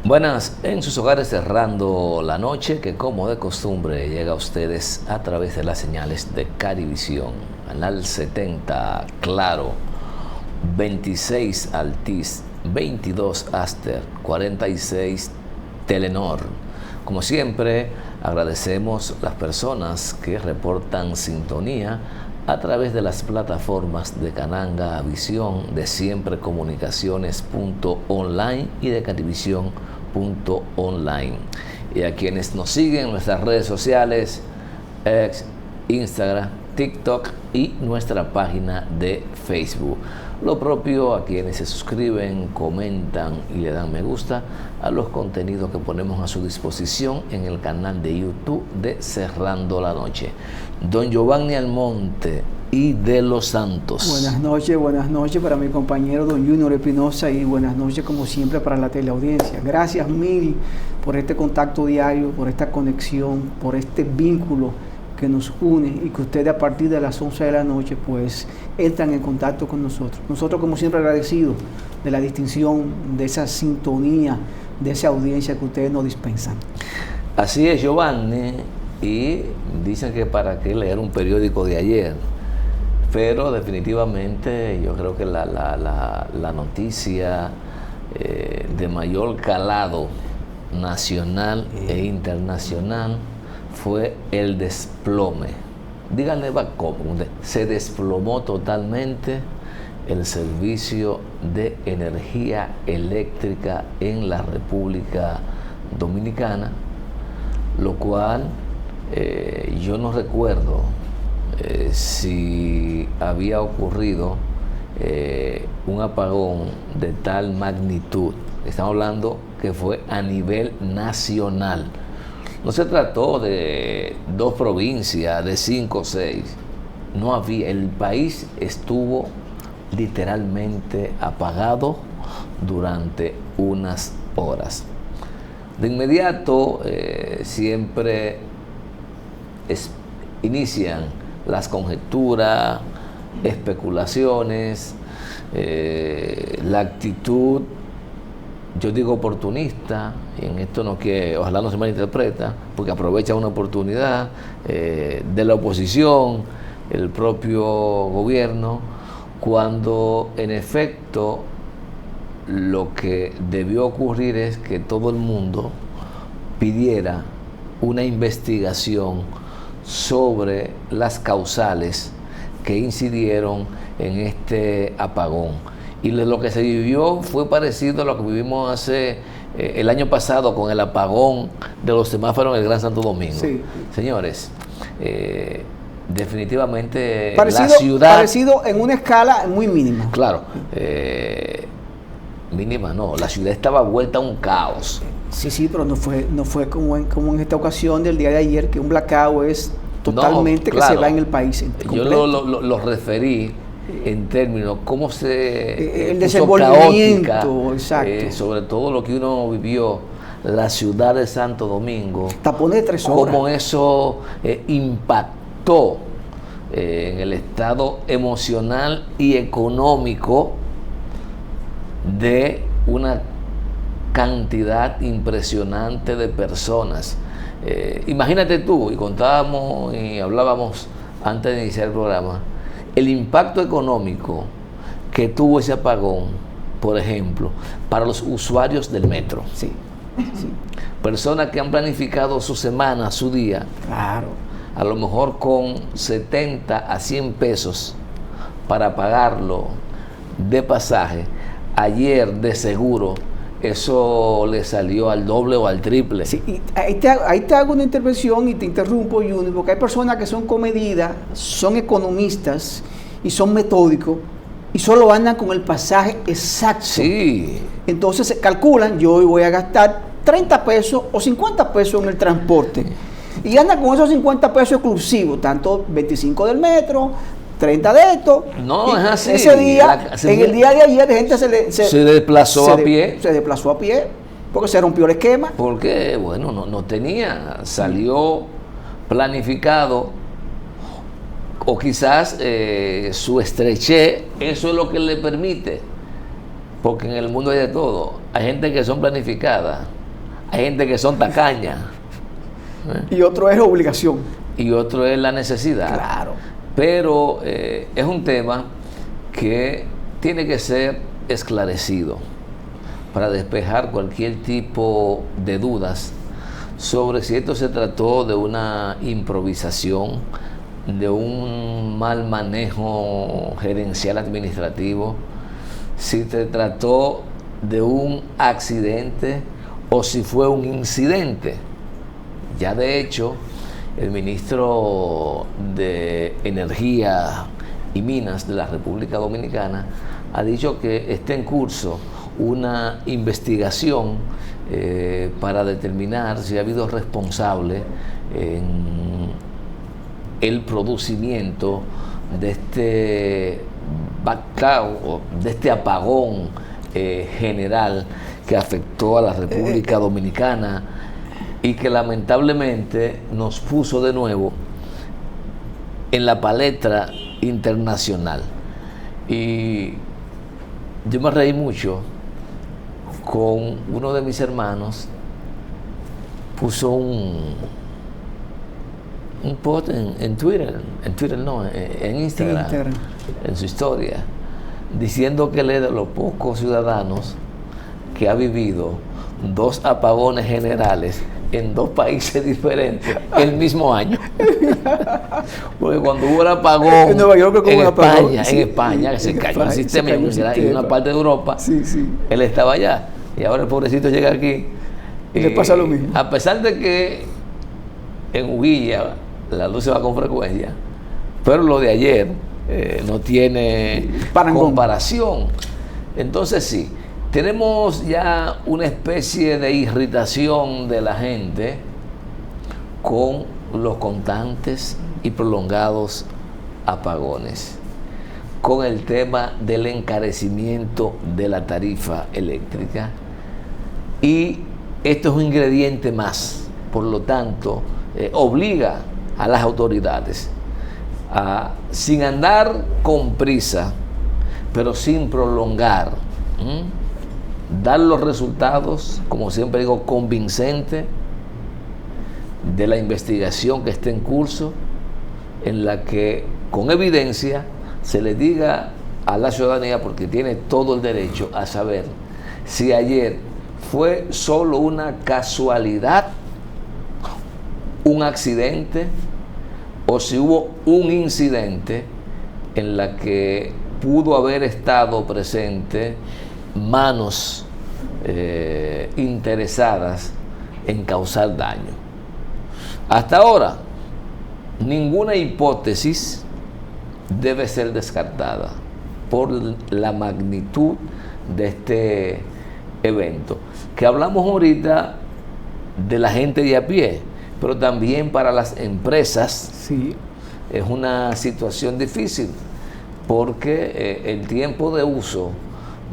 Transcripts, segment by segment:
Buenas, en sus hogares cerrando la noche que como de costumbre llega a ustedes a través de las señales de Carivisión, canal 70 Claro, 26 Altiz, 22 Aster, 46 Telenor. Como siempre, agradecemos las personas que reportan sintonía a través de las plataformas de Cananga Visión, de Siempre Comunicaciones.online y de Carivisión.online. Y a quienes nos siguen en nuestras redes sociales, X, Instagram, TikTok y nuestra página de Facebook. Lo propio a quienes se suscriben, comentan y le dan me gusta a los contenidos que ponemos a su disposición en el canal de YouTube de Cerrando la Noche. Don Giovanni Almonte y de los Santos. Buenas noches para mi compañero don Junior Espinosa y buenas noches como siempre para la teleaudiencia. Gracias mil por este contacto diario, por esta conexión, por este vínculo que nos une y que ustedes a partir de las 11 de la noche pues entran en contacto con nosotros. Nosotros como siempre agradecidos de la distinción, de esa sintonía, de esa audiencia que ustedes nos dispensan. Así es, Giovanni, y dicen que para qué leer un periódico de ayer, pero definitivamente yo creo que la noticia de mayor calado nacional e internacional fue el desplome. Díganle cómo. Se desplomó totalmente el servicio de energía eléctrica en la República Dominicana, lo cual yo no recuerdo si había ocurrido un apagón de tal magnitud. Estamos hablando que fue a nivel nacional. No se trató de 2 provincias, de 5 o 6. No había, el país estuvo literalmente apagado durante unas horas. De inmediato siempre inician las conjeturas, especulaciones, la actitud, yo digo oportunista, y en esto no que ojalá no se malinterpreta, porque aprovecha una oportunidad de la oposición, el propio gobierno, cuando en efecto lo que debió ocurrir es que todo el mundo pidiera una investigación sobre las causales que incidieron en este apagón. Y lo que se vivió fue parecido a lo que vivimos el año pasado con el apagón de los semáforos en el Gran Santo Domingo. Sí. Señores, definitivamente parecido, la ciudad... Parecido en una escala muy mínima. Claro, mínima no, la ciudad estaba vuelta a un caos. Sí, pero no fue como en esta ocasión del día de ayer, que un blackout es totalmente claro, que se va en el país completo. Yo lo referí en términos cómo se el desenvolvimiento, caótica, sobre todo lo que uno vivió, la ciudad de Santo Domingo, tapones de 3 horas, cómo eso impactó en el estado emocional y económico de una cantidad impresionante de personas. Imagínate tú, y contábamos y hablábamos antes de iniciar el programa, el impacto económico que tuvo ese apagón, por ejemplo, para los usuarios del metro. Sí. Personas que han planificado su semana, su día, claro, a lo mejor con 70 a 100 pesos para pagarlo de pasaje. Ayer, de seguro, eso le salió al doble o al triple. Sí, y ahí te hago una intervención y te interrumpo, Junior, porque hay personas que son comedidas, son economistas y son metódicos y solo andan con el pasaje exacto. Sí. Entonces se calculan, yo hoy voy a gastar 30 pesos o 50 pesos en el transporte. Y andan con esos 50 pesos exclusivos, tanto 25 del metro, 30 de esto. No, es así. Ese día, en el día de ayer, gente se desplazó a pie. Se desplazó a pie porque se rompió el esquema. Porque, bueno, no tenía, salió planificado, o quizás su estrechez, eso es lo que le permite porque en el mundo hay de todo. Hay gente que son planificadas, hay gente que son tacañas. Y otro es obligación. Y otro es la necesidad. Claro. Pero es un tema que tiene que ser esclarecido para despejar cualquier tipo de dudas sobre si esto se trató de una improvisación, de un mal manejo gerencial administrativo, si se trató de un accidente o si fue un incidente. Ya de hecho, el ministro de Energía y Minas de la República Dominicana ha dicho que está en curso una investigación para determinar si ha habido responsable en el producimiento de este blackout, de este apagón general que afectó a la República Dominicana y que lamentablemente nos puso de nuevo en la palestra internacional. Y yo me reí mucho con uno de mis hermanos, puso un post en Twitter, en Instagram, en su historia, diciendo que él es de los pocos ciudadanos que ha vivido 2 apagones generales en 2 países diferentes el mismo año. Porque cuando hubo el apagón en Nueva York, en España, que se cayó el sistema y en una parte de Europa, él estaba allá. Y ahora el pobrecito llega aquí y le pasa lo mismo. A pesar de que en Huilla la luz se va con frecuencia, pero lo de ayer no tiene comparación. Entonces sí, tenemos ya una especie de irritación de la gente con los constantes y prolongados apagones, con el tema del encarecimiento de la tarifa eléctrica, y esto es un ingrediente más. Por lo tanto, obliga a las autoridades a, sin andar con prisa, pero sin prolongar, dar los resultados, como siempre digo, convincentes de la investigación que está en curso, en la que con evidencia se le diga a la ciudadanía, porque tiene todo el derecho a saber si ayer fue solo una casualidad, un accidente, o si hubo un incidente en la que pudo haber estado presente manos interesadas en causar daño. Hasta ahora, ninguna hipótesis debe ser descartada por la magnitud de este evento, que hablamos ahorita de la gente de a pie, pero también para las empresas. Sí. Es una situación difícil, porque el tiempo de uso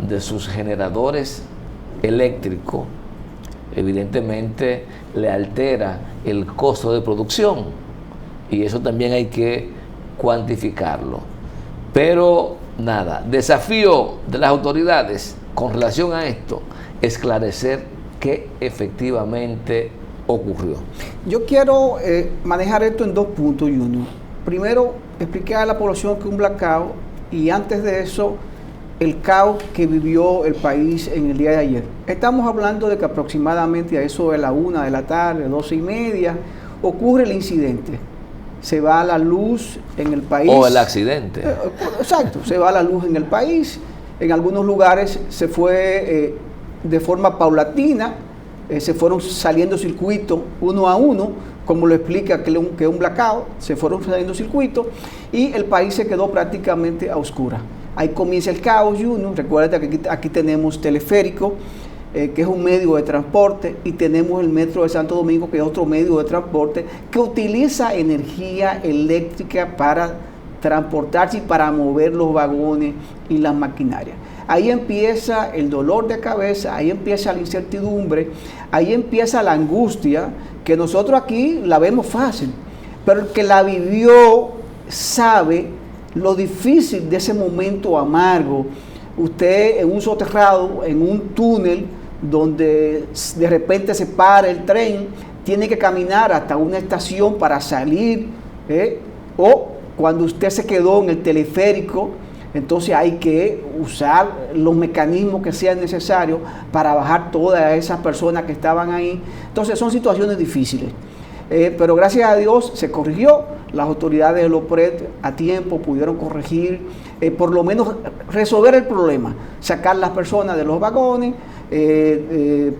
de sus generadores eléctricos evidentemente le altera el costo de producción, y eso también hay que cuantificarlo. Pero nada, desafío de las autoridades con relación a esto, esclarecer qué efectivamente ocurrió. Yo quiero manejar esto en 2 puntos, Junior. Primero, explicar a la población que un blackout, y antes de eso, el caos que vivió el país en el día de ayer. Estamos hablando de que aproximadamente a eso de la 1 de la tarde, 12:30, ocurre el incidente. Se va la luz en el país. O el accidente. Exacto, se va la luz en el país. En algunos lugares se fue de forma paulatina, se fueron saliendo circuitos uno a uno, como lo explica que es un blackout, se fueron saliendo circuitos y el país se quedó prácticamente a oscuras. Ahí comienza el caos, Junior. Recuerda que aquí tenemos teleférico, que es un medio de transporte, y tenemos el metro de Santo Domingo, que es otro medio de transporte que utiliza energía eléctrica para transportarse y para mover los vagones y las maquinarias. Ahí empieza el dolor de cabeza, ahí empieza la incertidumbre, ahí empieza la angustia, que nosotros aquí la vemos fácil, pero el que la vivió sabe lo difícil de ese momento amargo, usted en un soterrado, en un túnel, donde de repente se para el tren, tiene que caminar hasta una estación para salir, o cuando usted se quedó en el teleférico, entonces hay que usar los mecanismos que sean necesarios para bajar todas esas personas que estaban ahí. Entonces son situaciones difíciles. Pero gracias a Dios se corrigió, las autoridades del OPRED a tiempo pudieron corregir, por lo menos resolver el problema, sacar las personas de los vagones,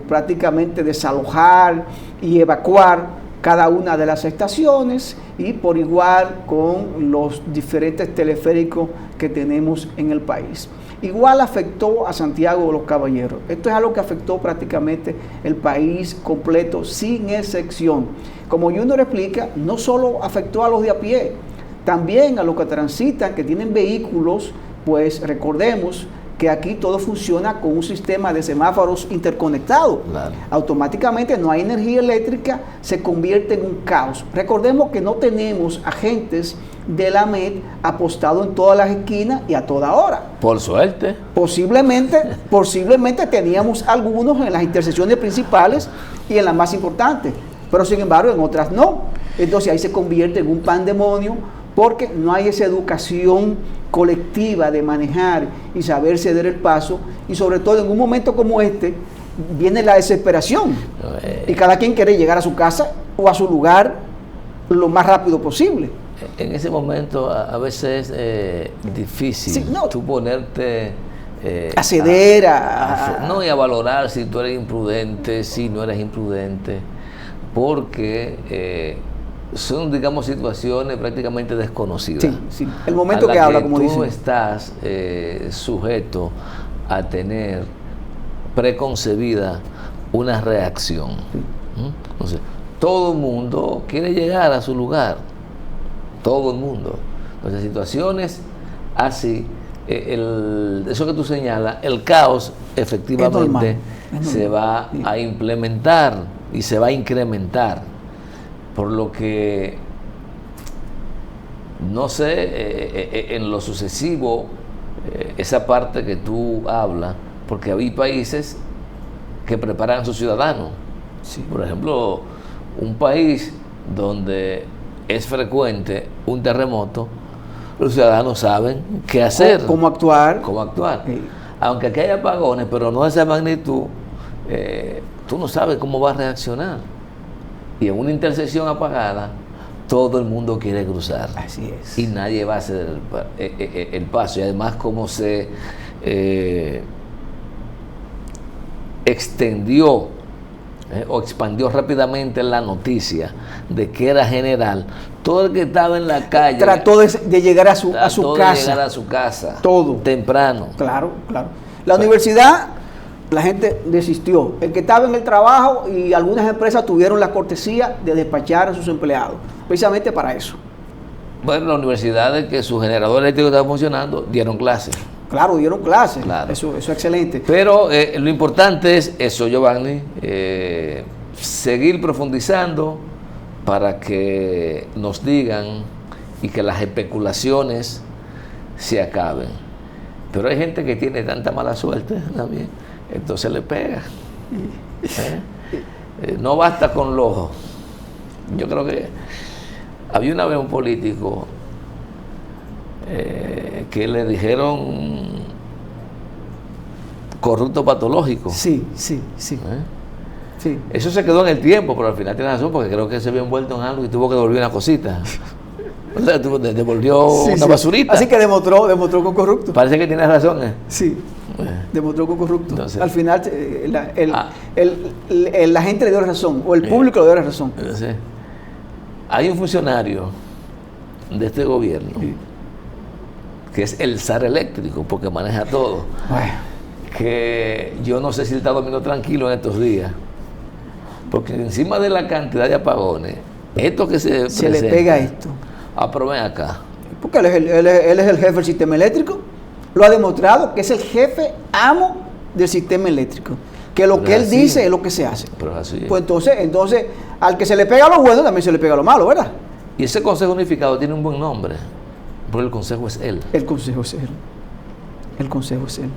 prácticamente desalojar y evacuar cada una de las estaciones, y por igual con los diferentes teleféricos que tenemos en el país. Igual afectó a Santiago de los Caballeros. Esto es algo que afectó prácticamente el país completo, sin excepción. Como Junior explica, no solo afectó a los de a pie, también a los que transitan, que tienen vehículos, pues recordemos que aquí todo funciona con un sistema de semáforos interconectados. Claro. Automáticamente no hay energía eléctrica, se convierte en un caos. Recordemos que no tenemos agentes de la AMET apostados en todas las esquinas y a toda hora. Por suerte. Posiblemente teníamos algunos en las intersecciones principales y en las más importantes, pero sin embargo en otras no. Entonces ahí se convierte en un pandemonio, porque no hay esa educación colectiva de manejar y saber ceder el paso, y sobre todo en un momento como este viene la desesperación y cada quien quiere llegar a su casa o a su lugar lo más rápido posible. En ese momento a veces es difícil, sí, tú ponerte a ceder, no, y a valorar si tú eres imprudente, si no eres imprudente, porque son, digamos, situaciones prácticamente desconocidas. Sí, sí. El momento que habla, como dice. Tú estás sujeto a tener preconcebida una reacción. Sí. Entonces, todo el mundo quiere llegar a su lugar. Todo el mundo. Entonces, situaciones así, eso que tú señalas, el caos efectivamente se va a implementar y se va a incrementar. Por lo que, no sé, en lo sucesivo, esa parte que tú hablas, porque hay países que preparan a sus ciudadanos. Sí. Por ejemplo, un país donde es frecuente un terremoto, los ciudadanos saben qué hacer. ¿Cómo actuar? Cómo actuar. Sí. Aunque aquí hay apagones, pero no de esa magnitud, tú no sabes cómo va a reaccionar. Y en una intersección apagada, todo el mundo quiere cruzar. Así es. Y nadie va a hacer el paso. Y además, como se extendió o expandió rápidamente la noticia de que era general, todo el que estaba en la calle trató de llegar a su casa. De llegar a su casa. Todo. Temprano. Claro, claro. La universidad, la gente desistió. El que estaba en el trabajo, y algunas empresas tuvieron la cortesía de despachar a sus empleados, precisamente para eso. Bueno, las universidades que su generador eléctrico estaba funcionando, dieron clases. Claro, dieron clases. Claro. Eso es excelente. Pero lo importante es eso, Giovanni, seguir profundizando para que nos digan y que las especulaciones se acaben. Pero hay gente que tiene tanta mala suerte también, entonces le pega. No basta con los ojos. Yo creo que había una vez un político que le dijeron corrupto patológico. Sí. Eso se quedó en el tiempo, pero al final tiene razón, porque creo que se había envuelto en algo y tuvo que devolver una cosita. O sea, devolvió una basurita. Así que demostró con corrupto. Parece que tienes razón. Sí, demostró con corrupto. Entonces, al final la gente le dio razón, o el público le dio razón. Entonces, hay un funcionario de este gobierno que es el zar eléctrico, porque maneja todo. Bueno. Que yo no sé si él está durmiendo tranquilo en estos días, porque encima de la cantidad de apagones, esto que se le pega esto. Pero ven acá. Porque él es el jefe del sistema eléctrico. Lo ha demostrado, que es el jefe amo del sistema eléctrico. Que lo que él dice es lo que se hace. Pero así es. Pues entonces, al que se le pega lo bueno, también se le pega lo malo, ¿verdad? Y ese Consejo Unificado tiene un buen nombre, porque el Consejo es él. El Consejo es él. El Consejo es él.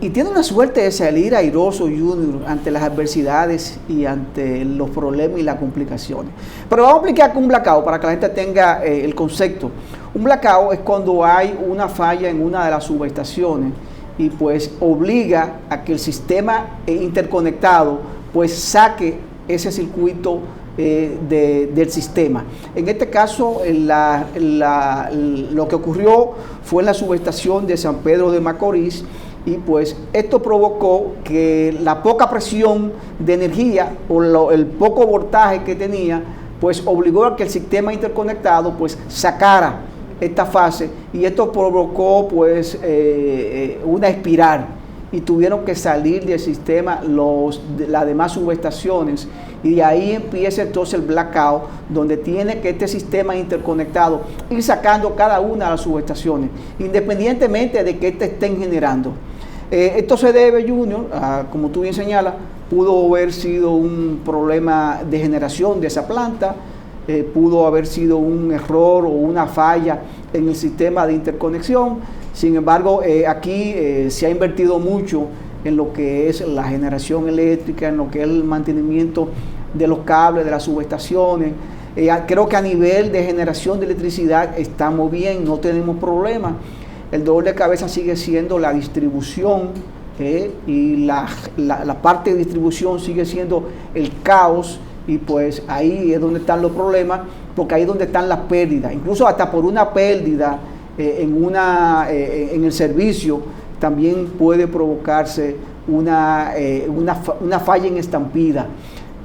Y tiene una suerte de salir airoso Junior ante las adversidades y ante los problemas y las complicaciones. Pero vamos a explicar un blackout para que la gente tenga el concepto. Un blackout es cuando hay una falla en una de las subestaciones y pues obliga a que el sistema interconectado pues saque ese circuito del sistema. En este caso, lo que ocurrió fue en la subestación de San Pedro de Macorís y pues esto provocó que la poca presión de energía o el poco voltaje que tenía pues obligó a que el sistema interconectado pues sacara esta fase y esto provocó pues una espiral y tuvieron que salir del sistema las demás subestaciones y de ahí empieza entonces el blackout donde tiene que este sistema interconectado ir sacando cada una de las subestaciones independientemente de que estén generando. Esto se debe, Junior, como tú bien señalas, pudo haber sido un problema de generación de esa planta, pudo haber sido un error o una falla en el sistema de interconexión. Sin embargo, aquí se ha invertido mucho en lo que es la generación eléctrica, en lo que es el mantenimiento de los cables, de las subestaciones. Creo que a nivel de generación de electricidad estamos bien, no tenemos problemas. El dolor de cabeza sigue siendo la distribución y la parte de distribución sigue siendo el caos y pues ahí es donde están los problemas porque ahí es donde están las pérdidas. Incluso hasta por una pérdida en el servicio también puede provocarse una falla en estampida.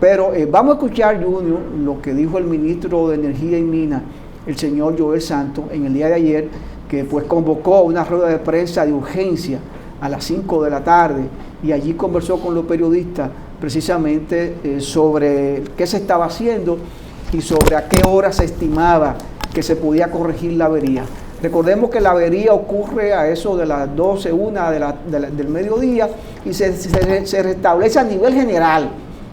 Pero vamos a escuchar, Junior, lo que dijo el ministro de Energía y Minas, el señor Joel Santos, en el día de ayer, que pues convocó una rueda de prensa de urgencia a las 5 de la tarde y allí conversó con los periodistas precisamente sobre qué se estaba haciendo y sobre a qué hora se estimaba que se podía corregir la avería. Recordemos que la avería ocurre a eso de las 12, 1 del mediodía y se restablece a nivel general,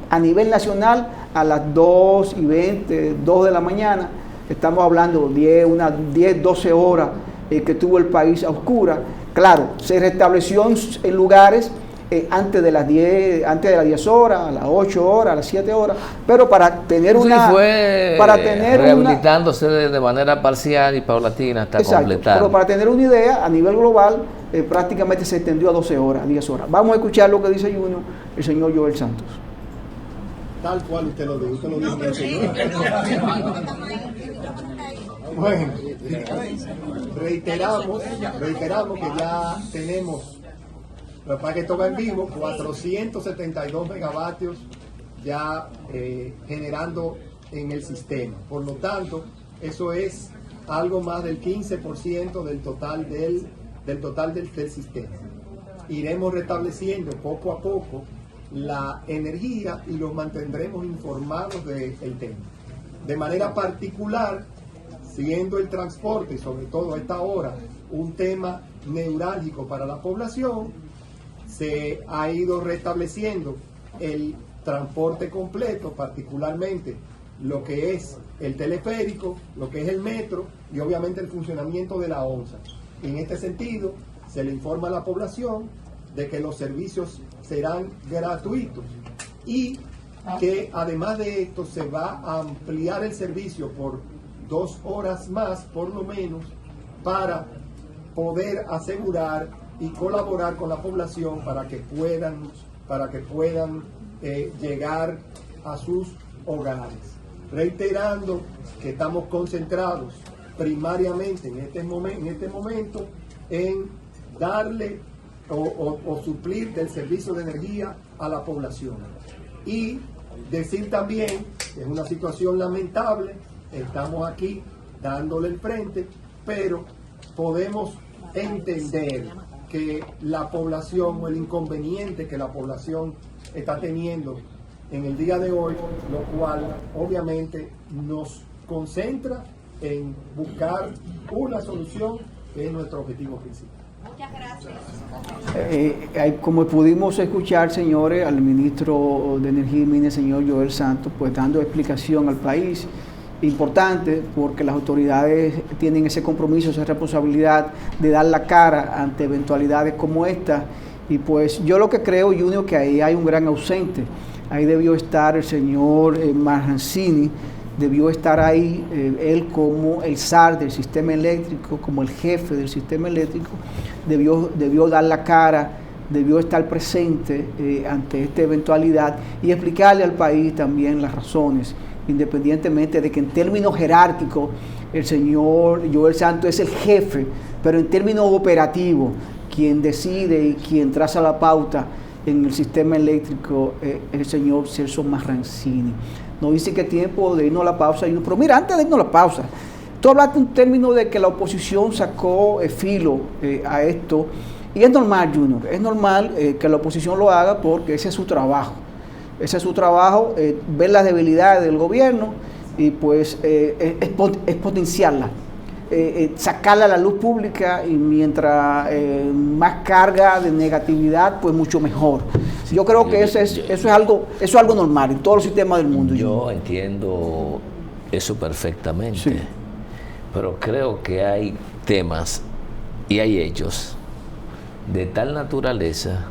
a nivel nacional a las 2:20, 2 de la mañana. Estamos hablando de 10, 12 horas que tuvo el país a oscuras. Claro, se restableció en lugares antes de las 10 horas, a las 8 horas, a las 7 horas, pero para tener rehabilitándose de manera parcial y paulatina hasta completar. Pero para tener una idea, a nivel global, prácticamente se extendió a 12 horas, 10 horas. Vamos a escuchar lo que dice Junior, el señor Joel Santos. Tal cual usted lo dijo, Bueno, reiteramos que ya tenemos, para que esto va en vivo, 472 megavatios ya generando en el sistema. Por lo tanto, eso es algo más del 15% del total del sistema. Iremos restableciendo poco a poco la energía y los mantendremos informados del tema. De manera particular, siendo el transporte, sobre todo a esta hora, un tema neurálgico para la población, se ha ido restableciendo el transporte completo, particularmente lo que es el teleférico, lo que es el metro y obviamente el funcionamiento de la ONSA. En este sentido, se le informa a la población de que los servicios serán gratuitos y que además de esto se va a ampliar el servicio por 2 horas más, por lo menos, para poder asegurar y colaborar con la población para que puedan llegar a sus hogares. Reiterando que estamos concentrados primariamente en este momento en darle o suplir del servicio de energía a la población. Y decir también que es una situación lamentable, estamos aquí dándole el frente, pero podemos entender que la población o el inconveniente que la población está teniendo en el día de hoy, lo cual obviamente nos concentra en buscar una solución que es nuestro objetivo principal. Muchas gracias. Como pudimos escuchar, señores, al ministro de Energía y Minas, señor Joel Santos, pues dando explicación al país importante porque las autoridades tienen ese compromiso, esa responsabilidad de dar la cara ante eventualidades como esta. Y pues yo lo que creo, Junior, que ahí hay un gran ausente. Ahí debió estar el señor Marrancini, debió estar ahí él como el zar del sistema eléctrico, como el jefe del sistema eléctrico, debió dar la cara, debió estar presente ante esta eventualidad y explicarle al país también las razones, independientemente de que en términos jerárquicos el señor Joel Santos es el jefe, pero en términos operativos, quien decide y quien traza la pauta en el sistema eléctrico es el señor Celso Marrancini. Nos dice que es tiempo de irnos a la pausa, pero mira, antes de irnos a la pausa, tú hablaste en términos de que la oposición sacó filo a esto, y es normal, Junior, es normal que la oposición lo haga porque ese es su trabajo. Ese es su trabajo, ver las debilidades del gobierno y pues potenciarla, sacarla a la luz pública, y mientras más carga de negatividad, pues mucho mejor. Yo creo que eso es algo normal en todos los sistemas del mundo. Yo entiendo eso perfectamente, sí, pero creo que hay temas y hay hechos de tal naturaleza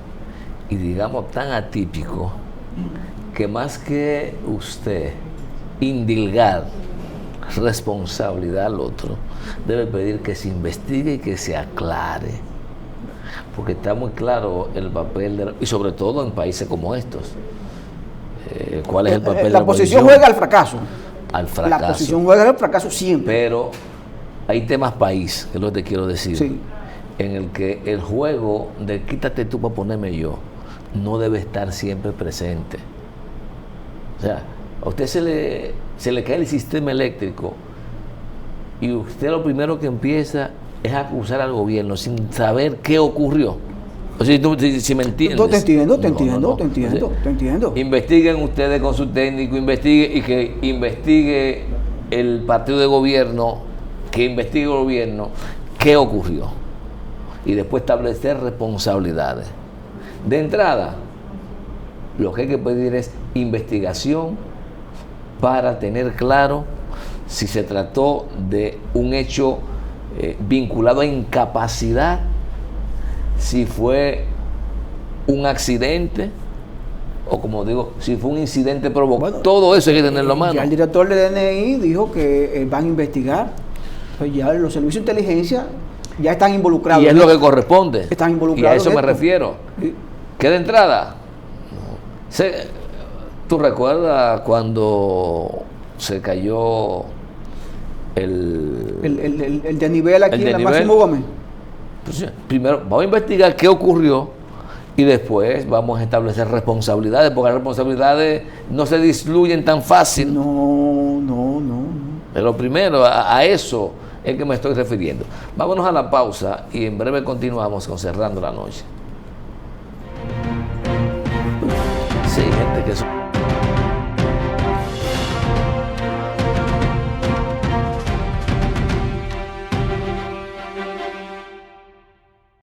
y digamos tan atípico que más que usted indilgar responsabilidad al otro, debe pedir que se investigue y que se aclare, porque está muy claro el papel y sobre todo en países como estos, ¿cuál es el papel de la oposición? Juega al fracaso. Al fracaso. La oposición juega al fracaso siempre. Pero hay temas país, que es lo que te quiero decir, sí, en el que el juego de quítate tú para ponerme yo no debe estar siempre presente. O sea, a usted se le cae el sistema eléctrico y usted lo primero que empieza es a acusar al gobierno sin saber qué ocurrió. O sea, si me entiendes. No, te entiendo. Investiguen ustedes con su técnico, que investigue el partido de gobierno, que investigue el gobierno qué ocurrió. Y después establecer responsabilidades. De entrada, lo que hay que pedir es investigación para tener claro si se trató de un hecho vinculado a incapacidad, si fue un accidente o, como digo, si fue un incidente provocado. Bueno, todo eso hay que tenerlo a mano. Ya el director del DNI dijo que van a investigar. Pues ya los servicios de inteligencia ya están involucrados. Y es lo que corresponde. Están involucrados. Y a eso me refiero. Sí. Que de entrada, ¿tú recuerdas cuando se cayó el desnivel aquí en la Máximo Gómez? Pues, primero vamos a investigar qué ocurrió y después vamos a establecer responsabilidades, porque las responsabilidades no se disluyen tan fácil. No. Pero primero a eso es que me estoy refiriendo. Vámonos a la pausa y en breve continuamos con Cerrando la Noche. Sí, gente que